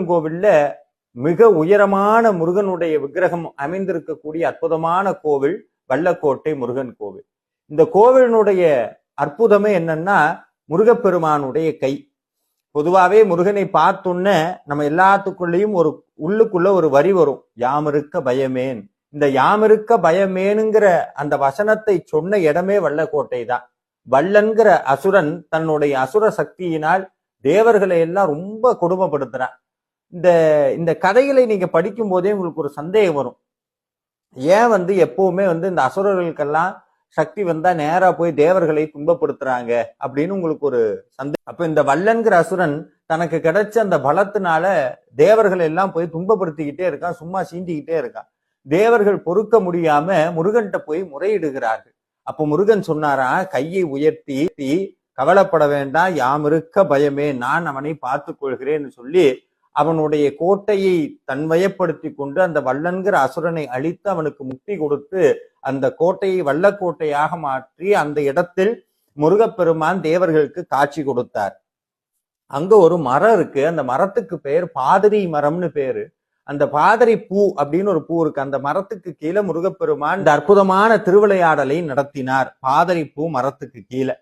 கோவில்ல மிக உயரமான முருகனுடைய விக்கிரகம் அமைந்திருக்கக்கூடிய அற்புதமான கோவில் வல்லக்கோட்டை முருகன் கோவில். இந்த கோவிலினுடைய அற்புதமே என்னன்னா முருகப்பெருமானுடைய கை. பொதுவாவே முருகனை பார்த்தோன்ன நம்ம எல்லாத்துக்குள்ளேயும் ஒரு உள்ளுக்குள்ள ஒரு வரி வரும், யாமிருக்க பயமேன். இந்த யாமிருக்க பயமேனுங்கிற அந்த வசனத்தை சொன்ன இடமே வல்லக்கோட்டை தான். வல்லன்கிற அசுரன் தன்னுடைய அசுர சக்தியினால் தேவர்களை எல்லாம் ரொம்ப கொடுமைப்படுத்துறான். இந்த இந்த கதைகளை நீங்க படிக்கும் போதே உங்களுக்கு ஒரு சந்தேகம் வரும், ஏன் எப்பவுமே இந்த அசுரர்களுக்கெல்லாம் சக்தி வந்தா நேரா போய் தேவர்களை துன்பப்படுத்துறாங்க அப்படின்னு உங்களுக்கு ஒரு சந்தேகம். அப்ப இந்த வல்லன்கிற அசுரன் தனக்கு கிடைச்ச அந்த பலத்தினால தேவர்கள் எல்லாம் போய் துன்பப்படுத்திக்கிட்டே இருக்கான், சும்மா சீண்டிக்கிட்டே இருக்கான். தேவர்கள் பொறுக்க முடியாம முருகன்கிட்ட போய் முறையிடுகிறார்கள். அப்ப முருகன் சொன்னாரா, கையை உயர்த்தி கவலைப்பட வேண்டாம், யாமிருக்க பயமே, நான் அவனை பார்த்துக் கொள்கிறேன்னு சொல்லி அவனுடைய கோட்டையை தன்வயப்படுத்தி கொண்டு அந்த வல்லன்கிற அசுரனை அழித்து அவனுக்கு முக்தி கொடுத்து அந்த கோட்டையை வல்லக்கோட்டையாக மாற்றி அந்த இடத்தில் முருகப்பெருமான் தேவர்களுக்கு காட்சி கொடுத்தார். அங்க ஒரு மரம் இருக்கு, அந்த மரத்துக்கு பெயர் பாதிரி மரம்னு பேரு. அந்த பாதிரி பூ அப்படின்னு ஒரு பூ இருக்கு, அந்த மரத்துக்கு கீழே முருகப்பெருமான் இந்த அற்புதமான திருவிளையாடலை நடத்தினார். பாதிரி பூ மரத்துக்கு கீழே